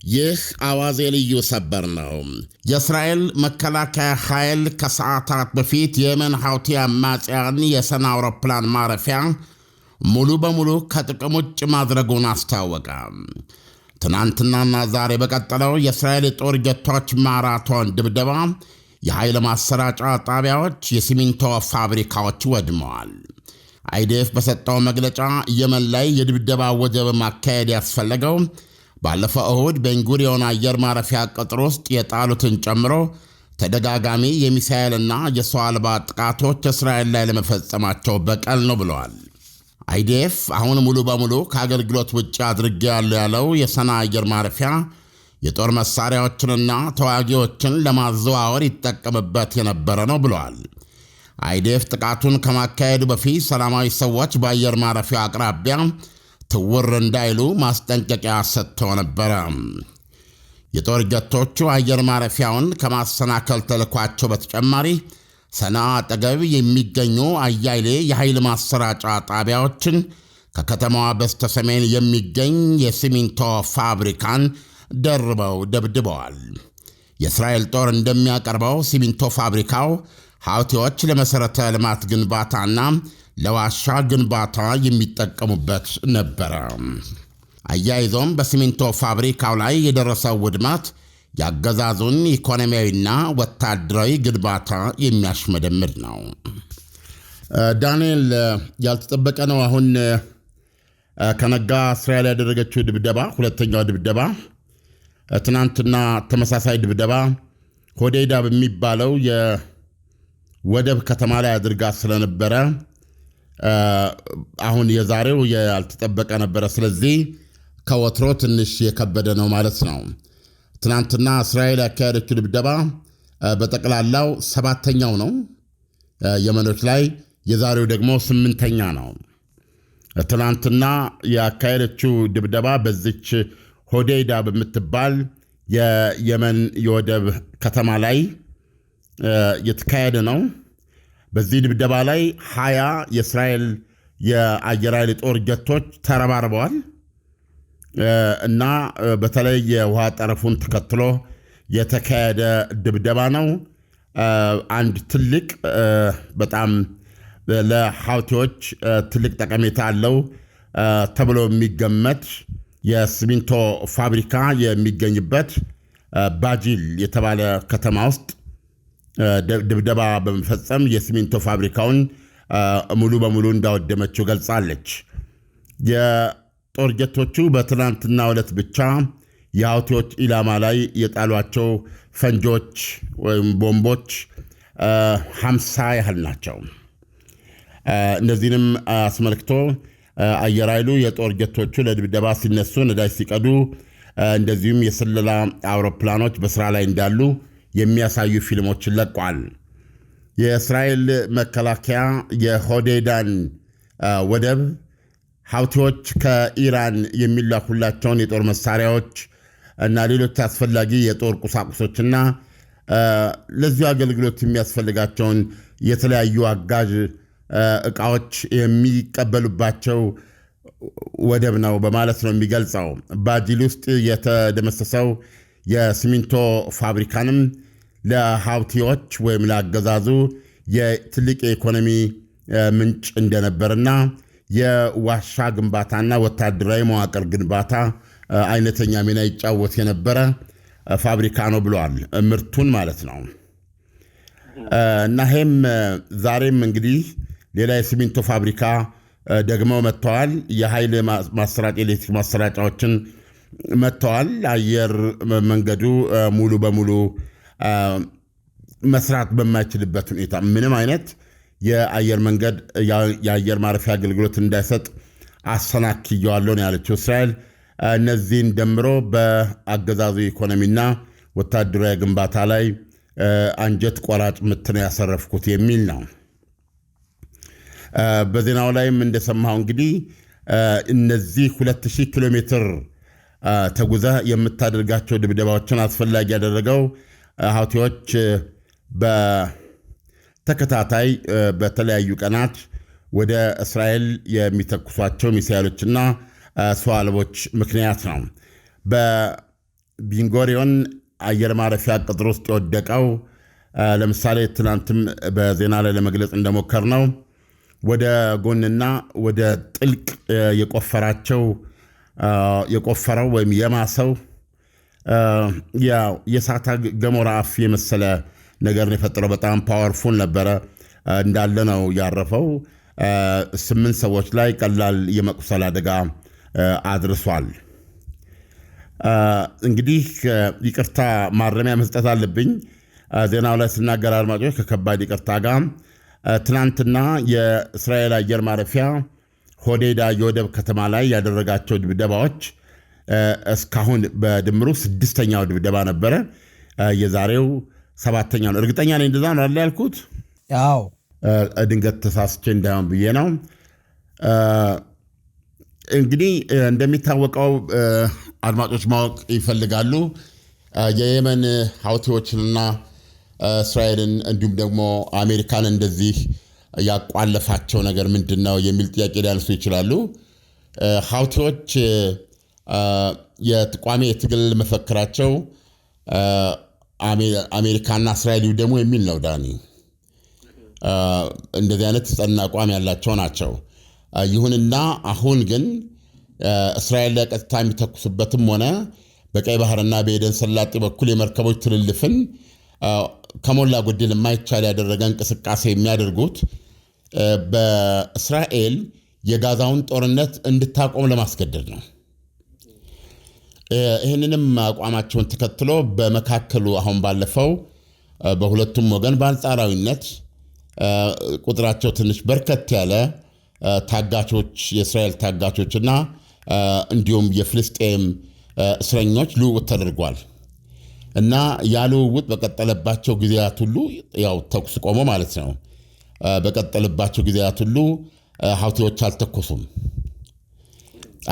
ይህ አዋዜ ልዩ ሰበር ነው። የእስራኤል መከላከያ ኃይል ከሰዓታት በፊት የየመን ሐውቲ አማጽያን የሰና አውሮፕላን ማረፊያ ሙሉ በሙሉ ከጥቅም ውጭ ማድረጉን አስታወቀ። ትናንትናና ዛሬ በቀጠለው የእስራኤል የጦር ጀቶች ማራቶን ድብደባ የኃይል ማሰራጫ ጣቢያዎች፣ የሲሚንቶ ፋብሪካዎች ወድመዋል። አይዲኤፍ በሰጠው መግለጫ የመን ላይ የድብደባ ወጀብ ማካሄድ ያስፈለገው ባለፈው እሁድ ቤንጉሪዮን አየር ማረፊያ ቅጥር ውስጥ የጣሉትን ጨምሮ ተደጋጋሚ የሚሳኤልና የሰው አልባ ጥቃቶች እስራኤል ላይ ለመፈጸማቸው በቀል ነው ብለዋል። አይዲኤፍ አሁን ሙሉ በሙሉ ከአገልግሎት ውጭ አድርጌያለሁ ያለው የሰና አየር ማረፊያ የጦር መሳሪያዎችንና ተዋጊዎችን ለማዘዋወር ይጠቀምበት የነበረ ነው ብለዋል። አይዲኤፍ ጥቃቱን ከማካሄዱ በፊት ሰላማዊ ሰዎች በአየር ማረፊያው አቅራቢያ ትውር እንዳይሉ ማስጠንቀቂያ ሰጥተው ነበረ። የጦር ጀቶቹ አየር ማረፊያውን ከማሰናከል ተልኳቸው በተጨማሪ ሰና አጠገብ የሚገኙ አያሌ የኃይል ማሰራጫ ጣቢያዎችን፣ ከከተማዋ በስተሰሜን የሚገኝ የሲሚንቶ ፋብሪካን ደርበው ደብድበዋል። የእስራኤል ጦር እንደሚያቀርበው ሲሚንቶ ፋብሪካው ሐውቲዎች ለመሠረተ ልማት ግንባታና ለዋሻ ግንባታ የሚጠቀሙበት ነበረ። አያይዞም በሲሚንቶ ፋብሪካው ላይ የደረሰው ውድመት ያገዛዙን ኢኮኖሚያዊና ወታደራዊ ግንባታ የሚያሽመደምድ ነው። ዳንኤል፣ ያልተጠበቀ ነው። አሁን ከነጋ እስራኤል ያደረገችው ድብደባ ሁለተኛው ድብደባ፣ ትናንትና ተመሳሳይ ድብደባ ሆዴይዳ በሚባለው የወደብ ከተማ ላይ አድርጋ ስለነበረ አሁን የዛሬው ያልተጠበቀ ነበረ። ስለዚህ ከወትሮ ትንሽ የከበደ ነው ማለት ነው። ትናንትና እስራኤል ያካሄደችው ድብደባ በጠቅላላው 7ኛው ነው የመኖች ላይ፣ የዛሬው ደግሞ 8ኛ ነው። ትናንትና ያካሄደችው ድብደባ በዚች ሆዴይዳ በምትባል የየመን የወደብ ከተማ ላይ የተካሄደ ነው። በዚህ ድብደባ ላይ 20 የእስራኤል የአየር ኃይል ጦር ጀቶች ተረባርበዋል እና በተለይ የውሃ ጠረፉን ተከትሎ የተካሄደ ድብደባ ነው። አንድ ትልቅ በጣም ለሐውቲዎች ትልቅ ጠቀሜታ አለው ተብሎ የሚገመት የሲሚንቶ ፋብሪካ የሚገኝበት ባጂል የተባለ ከተማ ውስጥ ድብደባ በመፈጸም የሲሚንቶ ፋብሪካውን ሙሉ በሙሉ እንዳወደመችው ገልጻለች። የጦር ጀቶቹ በትናንትናው ዕለት ብቻ የሐውቲዎች ኢላማ ላይ የጣሏቸው ፈንጆች ወይም ቦምቦች 50 ያህል ናቸው። እነዚህንም አስመልክቶ አየር ኃይሉ የጦር ጀቶቹ ለድብደባ ሲነሱ ነዳጅ ሲቀዱ፣ እንደዚሁም የስለላ አውሮፕላኖች በስራ ላይ እንዳሉ የሚያሳዩ ፊልሞችን ለቋል። የእስራኤል መከላከያ የሆዴይዳን ወደብ ሐውቲዎች ከኢራን የሚላኩላቸውን የጦር መሳሪያዎች እና ሌሎች አስፈላጊ የጦር ቁሳቁሶችና ለዚሁ አገልግሎት የሚያስፈልጋቸውን የተለያዩ አጋዥ ዕቃዎች የሚቀበሉባቸው ወደብ ነው በማለት ነው የሚገልጸው። ባጂል ውስጥ የተደመሰሰው የሲሚንቶ ፋብሪካንም ለሐውቲዎች ወይም ለአገዛዙ የትልቅ የኢኮኖሚ ምንጭ እንደነበርና የዋሻ ግንባታና ወታደራዊ መዋቅር ግንባታ አይነተኛ ሚና ይጫወት የነበረ ፋብሪካ ነው ብለዋል። ምርቱን ማለት ነው። እና ይህም ዛሬም እንግዲህ ሌላ የሲሚንቶ ፋብሪካ ደግመው መጥተዋል። የኃይል ማሰራጫ ኤሌክትሪክ ማሰራጫዎችን መጥተዋል። አየር መንገዱ ሙሉ በሙሉ መስራት በማይችልበት ሁኔታ ምንም አይነት የአየር መንገድ የአየር ማረፊያ አገልግሎት እንዳይሰጥ አሰናክየዋለሁ ነው ያለችው እስራኤል። እነዚህን ደምሮ በአገዛዙ ኢኮኖሚና ወታደራዊ ግንባታ ላይ አንጀት ቆራጭ ምት ነው ያሰረፍኩት የሚል ነው። በዜናው ላይም እንደሰማው እንግዲህ እነዚህ 2000 ኪሎ ሜትር ተጉዘህ የምታደርጋቸው ድብደባዎችን አስፈላጊ ያደረገው ሐውቲዎች በተከታታይ በተለያዩ ቀናት ወደ እስራኤል የሚተኩሷቸው ሚሳኤሎችና ሰው አልቦች ምክንያት ነው። ቢንጎሪዮን አየር ማረፊያ ቅጥር ውስጥ የወደቀው ለምሳሌ ትናንትም በዜና ላይ ለመግለጽ እንደሞከር ነው ወደ ጎንና ወደ ጥልቅ የቆፈረው ወይም የማሰው የእሳተ ገሞራ አፍ የመሰለ ነገር የፈጠረው በጣም ፓወርፉል ነበረ። እንዳለ ነው ያረፈው። 8 ሰዎች ላይ ቀላል የመቁሰል አደጋ አድርሷል። እንግዲህ ይቅርታ ማረሚያ መስጠት አለብኝ። ዜናው ላይ ስናገር አድማጮች ከከባድ ይቅርታ ጋር ትናንትና የእስራኤል አየር ማረፊያ ሆዴዳ የወደብ ከተማ ላይ ያደረጋቸው ድብደባዎች እስካሁን በድምሩ 6ኛው ድብደባ ነበረ። የዛሬው 7ኛው ነው። እርግጠኛ ነኝ እንደዛ ነው አይደል ያልኩት? ያው ድንገት ተሳስቼ እንዳይሆን ብዬ ነው። እንግዲህ እንደሚታወቀው አድማጮች ማወቅ ይፈልጋሉ የየመን ሀውቲዎችንና እስራኤልን እንዲሁም ደግሞ አሜሪካን እንደዚህ ያቋለፋቸው ነገር ምንድን ነው የሚል ጥያቄ ሊያነሱ ይችላሉ። ሀውቲዎች የቋሚ የትግል መፈክራቸው አሜሪካና እስራኤል ደግሞ የሚል ነው። ዳኒ እንደዚህ አይነት ጸና አቋም ያላቸው ናቸው። ይሁንና አሁን ግን እስራኤል ላይ ቀጥታ የሚተኩሱበትም ሆነ በቀይ ባህርና በኤደን ሰላጤ በኩል የመርከቦች ትልልፍን ከሞላ ጎደል የማይቻል ያደረገ እንቅስቃሴ የሚያደርጉት በእስራኤል የጋዛውን ጦርነት እንድታቆም ለማስገደድ ነው። ይህንንም አቋማቸውን ተከትሎ በመካከሉ አሁን ባለፈው በሁለቱም ወገን በአንጻራዊነት ቁጥራቸው ትንሽ በርከት ያለ ታጋቾች የእስራኤል ታጋቾችና እንዲሁም የፍልስጤም እስረኞች ልውውጥ ተደርጓል እና ያ ልውውጥ በቀጠለባቸው ጊዜያት ሁሉ ያው ተኩስ ቆሞ ማለት ነው። በቀጠለባቸው ጊዜያት ሁሉ ሀውቲዎች አልተኮሱም።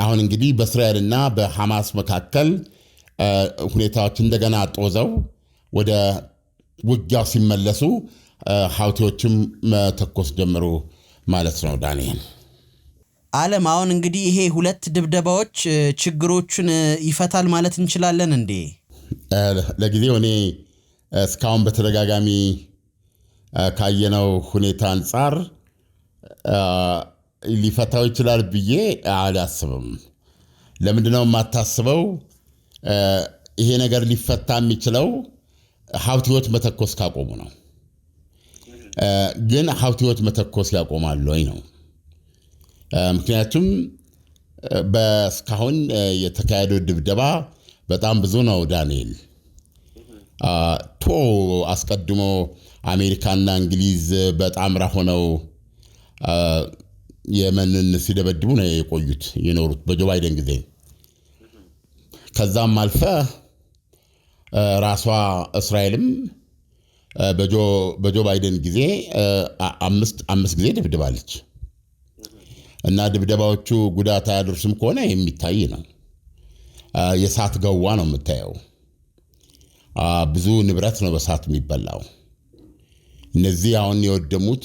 አሁን እንግዲህ በእስራኤልና በሐማስ መካከል ሁኔታዎች እንደገና ጦዘው ወደ ውጊያው ሲመለሱ ሀውቲዎችም መተኮስ ጀመሩ ማለት ነው። ዳንኤል ዓለም አሁን እንግዲህ ይሄ 2 ድብደባዎች ችግሮቹን ይፈታል ማለት እንችላለን እንዴ? ለጊዜው እኔ እስካሁን በተደጋጋሚ ካየነው ሁኔታ አንጻር ሊፈታው ይችላል ብዬ አላስብም። ለምንድነው የማታስበው? ይሄ ነገር ሊፈታ የሚችለው ሀውቲዎች መተኮስ ካቆሙ ነው። ግን ሀውቲዎች መተኮስ ያቆማሉ ወይ ነው። ምክንያቱም በእስካሁን የተካሄደው ድብደባ በጣም ብዙ ነው። ዳንኤል አስቀድሞ አሜሪካና እንግሊዝ በጣምራ ሆነው የመንን ሲደበድቡ ነው የኖሩት በጆ ባይደን ጊዜ። ከዛም አልፈ ራሷ እስራኤልም በጆ ባይደን ጊዜ 5 ጊዜ ድብድባለች እና ድብደባዎቹ ጉዳት አያደርሱም ከሆነ የሚታይ ነው። የእሳት ገዋ ነው የምታየው። ብዙ ንብረት ነው በእሳት የሚበላው። እነዚህ አሁን የወደሙት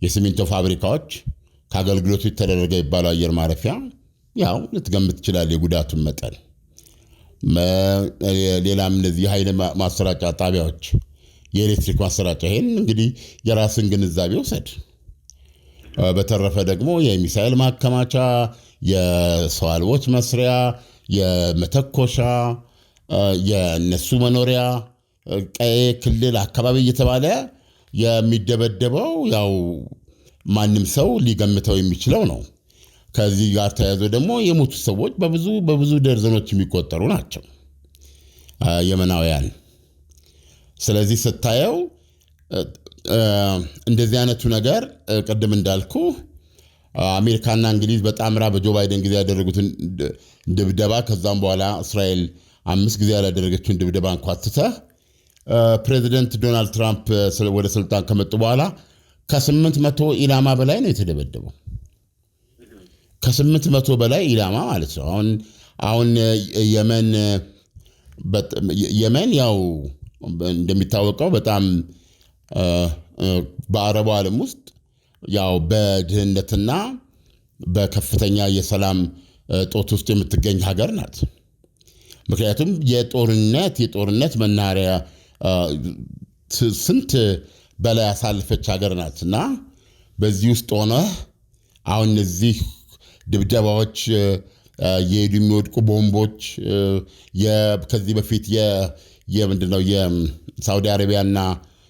የሲሚንቶ ፋብሪካዎች ከአገልግሎቱ የተደረገ ይባለው አየር ማረፊያ ያው ልትገምት ትችላለህ የጉዳቱን መጠን። ሌላም እነዚህ የኃይል ማሰራጫ ጣቢያዎች፣ የኤሌክትሪክ ማሰራጫ፣ ይሄን እንግዲህ የራስን ግንዛቤ ውሰድ። በተረፈ ደግሞ የሚሳኤል ማከማቻ፣ የሰው አልቦች መስሪያ፣ የመተኮሻ፣ የነሱ መኖሪያ ቀይ ክልል አካባቢ እየተባለ የሚደበደበው ያው ማንም ሰው ሊገምተው የሚችለው ነው። ከዚህ ጋር ተያይዞ ደግሞ የሞቱ ሰዎች በብዙ ደርዘኖች የሚቆጠሩ ናቸው የመናውያን። ስለዚህ ስታየው እንደዚህ አይነቱ ነገር ቅድም እንዳልኩ አሜሪካና እንግሊዝ በጣምራ በጆ ባይደን ጊዜ ያደረጉትን ድብደባ ከዛም በኋላ እስራኤል 5 ጊዜ ያላደረገችውን ድብደባ እንኳትተህ ፕሬዚደንት ዶናልድ ትራምፕ ወደ ስልጣን ከመጡ በኋላ ከ800 ኢላማ በላይ ነው የተደበደበው። ከ800 በላይ ኢላማ ማለት ነው። አሁን የመን ያው እንደሚታወቀው በጣም በአረቡ ዓለም ውስጥ ያው በድህነትና በከፍተኛ የሰላም ጦት ውስጥ የምትገኝ ሀገር ናት። ምክንያቱም የጦርነት መናኸሪያ ስንት በላይ ያሳለፈች ሀገር ናትና በዚህ ውስጥ ሆነ አሁን እነዚህ ድብደባዎች የሄዱ የሚወድቁ ቦምቦች ከዚህ በፊት ምንድነው የሳውዲ አረቢያና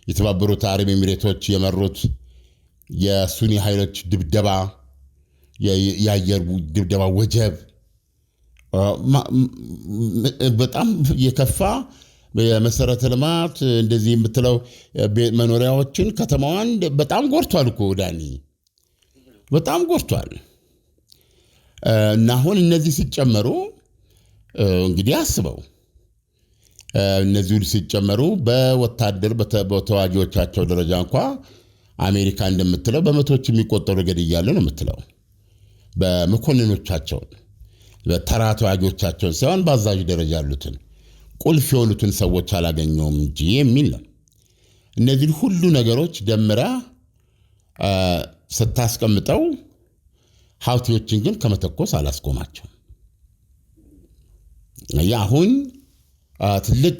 የተባበሩት አረብ ኤሚሬቶች የመሩት የሱኒ ኃይሎች ድብደባ የአየር ድብደባ ወጀብ በጣም የከፋ የመሰረተ ልማት እንደዚህ የምትለው መኖሪያዎችን ከተማዋን በጣም ጎርቷል እኮ ዳኒ በጣም ጎርቷል። እና አሁን እነዚህ ሲጨመሩ እንግዲህ አስበው እነዚህ ሲጨመሩ በወታደር በተዋጊዎቻቸው ደረጃ እንኳ አሜሪካ እንደምትለው በመቶዎች የሚቆጠሩ ገድያለ ነው የምትለው በመኮንኖቻቸው በተራ ተዋጊዎቻቸው ሳይሆን በአዛዥ ደረጃ ያሉትን ቁልፍ የሆኑትን ሰዎች አላገኘውም እንጂ የሚል ነው። እነዚህ ሁሉ ነገሮች ደምራ ስታስቀምጠው ሀውቲዎችን ግን ከመተኮስ አላስቆማቸው። አሁን ትልቅ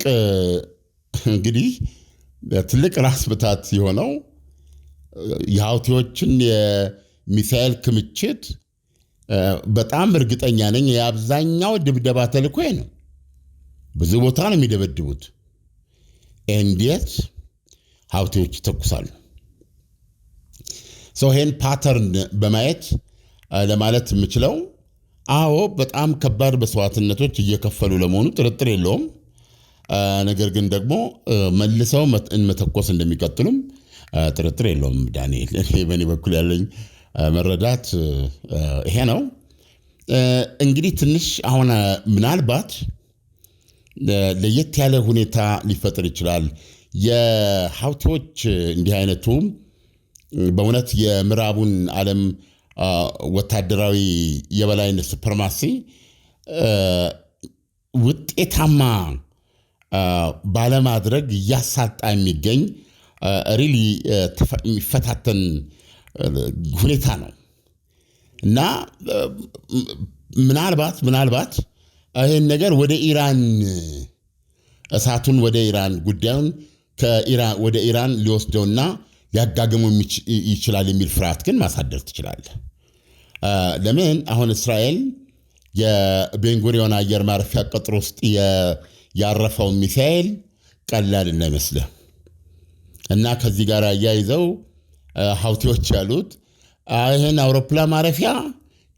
እንግዲህ ትልቅ ራስ ምታት የሆነው የሀውቲዎችን የሚሳኤል ክምችት በጣም እርግጠኛ ነኝ የአብዛኛው ድብደባ ተልኮ ነው። ብዙ ቦታ ነው የሚደበድቡት። እንዴት ሀውቲዎች ይተኩሳሉ? ይሄን ፓተርን በማየት ለማለት የምችለው አዎ በጣም ከባድ መስዋዕትነቶች እየከፈሉ ለመሆኑ ጥርጥር የለውም። ነገር ግን ደግሞ መልሰው መተኮስ እንደሚቀጥሉም ጥርጥር የለውም። ዳንኤል እኔ በእኔ በኩል ያለኝ መረዳት ይሄ ነው። እንግዲህ ትንሽ አሁን ምናልባት ለየት ያለ ሁኔታ ሊፈጥር ይችላል። የሀውቲዎች እንዲህ አይነቱ በእውነት የምዕራቡን ዓለም ወታደራዊ የበላይነት ሱፕሪማሲ ውጤታማ ባለማድረግ እያሳጣ የሚገኝ ሪሊ የሚፈታተን ሁኔታ ነው እና ምናልባት ይህን ነገር ወደ ኢራን እሳቱን ወደ ኢራን ጉዳዩን ወደ ኢራን ሊወስደውና ሊያጋግሙ ይችላል የሚል ፍርሃት ግን ማሳደር ትችላለህ። ለምን አሁን እስራኤል የቤንጉሪዮን አየር ማረፊያ ቅጥር ውስጥ ያረፈው ሚሳኤል ቀላል እንዳይመስልህ እና ከዚህ ጋር አያይዘው ሀውቲዎች ያሉት ይህን አውሮፕላን ማረፊያ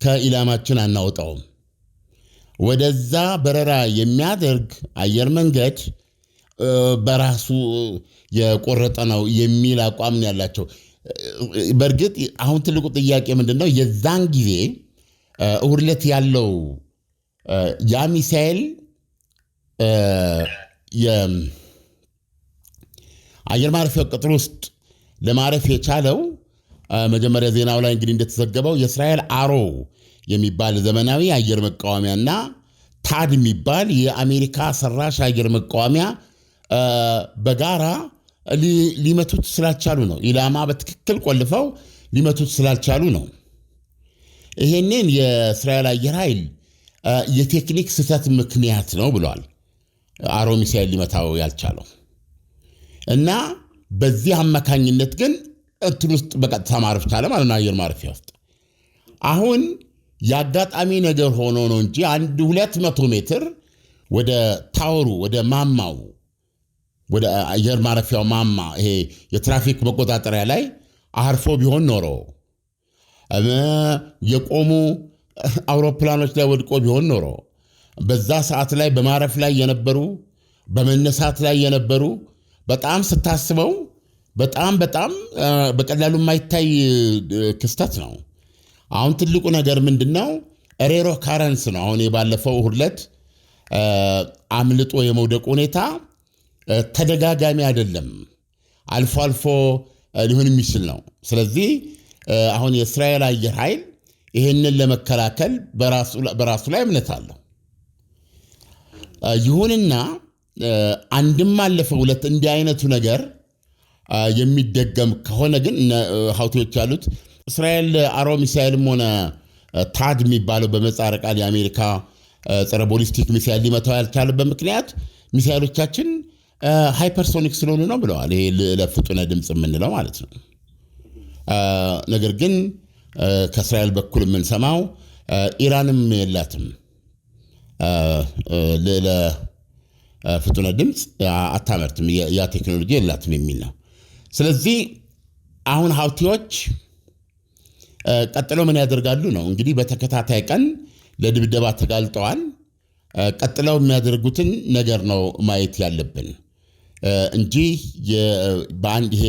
ከኢላማችን አናወጣውም፣ ወደዛ በረራ የሚያደርግ አየር መንገድ በራሱ የቆረጠ ነው የሚል አቋም ነው ያላቸው። በእርግጥ አሁን ትልቁ ጥያቄ ምንድነው? የዛን ጊዜ እሁድ ዕለት ያለው ያ ሚሳኤል የአየር ማረፊያ ቅጥር ውስጥ ለማረፍ የቻለው መጀመሪያ ዜናው ላይ እንግዲህ እንደተዘገበው የእስራኤል አሮ የሚባል ዘመናዊ አየር መቃወሚያና ታድ የሚባል የአሜሪካ ሰራሽ አየር መቃወሚያ በጋራ ሊመቱት ስላልቻሉ ነው። ኢላማ በትክክል ቆልፈው ሊመቱት ስላልቻሉ ነው። ይሄንን የእስራኤል አየር ኃይል የቴክኒክ ስህተት ምክንያት ነው ብሏል። አሮ ሚሳኤል ሊመታው ያልቻለው እና በዚህ አማካኝነት ግን እንትን ውስጥ በቀጥታ ማረፍ ቻለ ማለት ነው አየር ማረፊያ ውስጥ። አሁን ያጋጣሚ ነገር ሆኖ ነው እንጂ 200 ሜትር ወደ ታወሩ ወደ ማማው ወደ አየር ማረፊያው ማማ ይሄ የትራፊክ መቆጣጠሪያ ላይ አርፎ ቢሆን ኖሮ የቆሙ አውሮፕላኖች ላይ ወድቆ ቢሆን ኖሮ በዛ ሰዓት ላይ በማረፍ ላይ የነበሩ በመነሳት ላይ የነበሩ በጣም ስታስበው በጣም በቀላሉ የማይታይ ክስተት ነው። አሁን ትልቁ ነገር ምንድነው? ሬሮ ካረንስ ነው። አሁን የባለፈው እሁድ ዕለት አምልጦ የመውደቅ ሁኔታ ተደጋጋሚ አይደለም፣ አልፎ አልፎ ሊሆን የሚችል ነው። ስለዚህ አሁን የእስራኤል አየር ኃይል ይህንን ለመከላከል በራሱ ላይ እምነት አለው። ይሁንና አንድም አለፈ ሁለት እንዲህ አይነቱ ነገር የሚደገም ከሆነ ግን ሀውቲዎች ያሉት እስራኤል አሮ ሚሳኤልም ሆነ ታድ የሚባለው በምህጻረ ቃል የአሜሪካ ጸረ ቦሊስቲክ ሚሳይል ሊመታው ያልቻለበት ምክንያት ሚሳይሎቻችን ሃይፐርሶኒክ ስለሆኑ ነው ብለዋል። ይሄ ለፍጡነ ድምፅ የምንለው ማለት ነው። ነገር ግን ከእስራኤል በኩል የምንሰማው ኢራንም የላትም ለፍጡነ ድምፅ አታመርትም፣ ያ ቴክኖሎጂ የላትም የሚል ነው። ስለዚህ አሁን ሀውቲዎች ቀጥለው ምን ያደርጋሉ ነው እንግዲህ በተከታታይ ቀን ለድብደባ ተጋልጠዋል። ቀጥለው የሚያደርጉትን ነገር ነው ማየት ያለብን እንጂ በአንድ ይሄ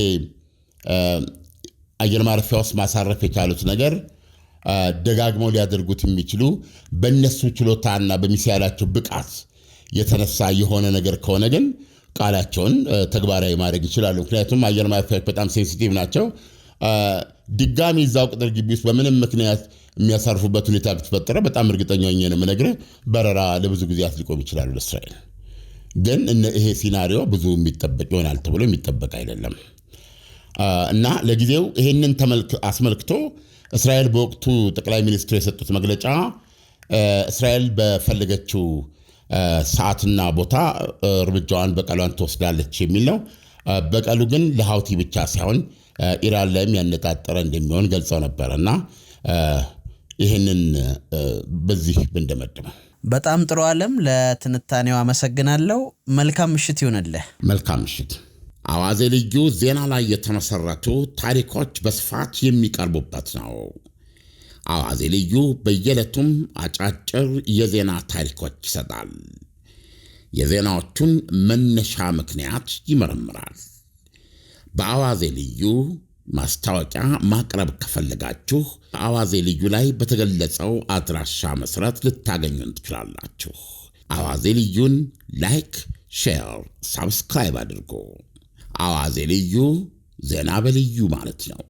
አየር ማረፊያ ውስጥ ማሳረፍ የቻሉት ነገር ደጋግመው ሊያደርጉት የሚችሉ በእነሱ ችሎታና በሚሳይላቸው ብቃት የተነሳ የሆነ ነገር ከሆነ ግን ቃላቸውን ተግባራዊ ማድረግ ይችላሉ። ምክንያቱም አየር ማረፊያዎች በጣም ሴንሲቲቭ ናቸው። ድጋሚ እዛው ቅጥር ግቢ ውስጥ በምንም ምክንያት የሚያሳርፉበት ሁኔታ ከተፈጠረ በጣም እርግጠኛ ሆኜ ነው የምነግርህ በረራ ለብዙ ጊዜያት ሊቆም ይችላል ለእስራኤል። ግን ይሄ ሲናሪዮ ብዙ የሚጠበቅ ይሆናል ተብሎ የሚጠበቅ አይደለም እና ለጊዜው ይሄንን አስመልክቶ እስራኤል በወቅቱ ጠቅላይ ሚኒስትሩ የሰጡት መግለጫ እስራኤል በፈለገችው ሰዓትና ቦታ እርምጃዋን በቀሏን ትወስዳለች የሚል ነው። በቀሉ ግን ለሀውቲ ብቻ ሳይሆን ኢራን ላይም ያነጣጠረ እንደሚሆን ገልጸው ነበር እና ይህንን በዚህ ብንደመድመው። በጣም ጥሩ ዓለም፣ ለትንታኔው አመሰግናለሁ። መልካም ምሽት ይሁንልህ። መልካም ምሽት። አዋዜ ልዩ ዜና ላይ የተመሰረቱ ታሪኮች በስፋት የሚቀርቡበት ነው። አዋዜ ልዩ በየዕለቱም አጫጭር የዜና ታሪኮች ይሰጣል። የዜናዎቹን መነሻ ምክንያት ይመረምራል። በአዋዜ ልዩ ማስታወቂያ ማቅረብ ከፈለጋችሁ አዋዜ ልዩ ላይ በተገለጸው አድራሻ መሰረት ልታገኙን ትችላላችሁ። አዋዜ ልዩን ላይክ፣ ሼር፣ ሳብስክራይብ አድርጎ። አዋዜ ልዩ ዜና በልዩ ማለት ነው።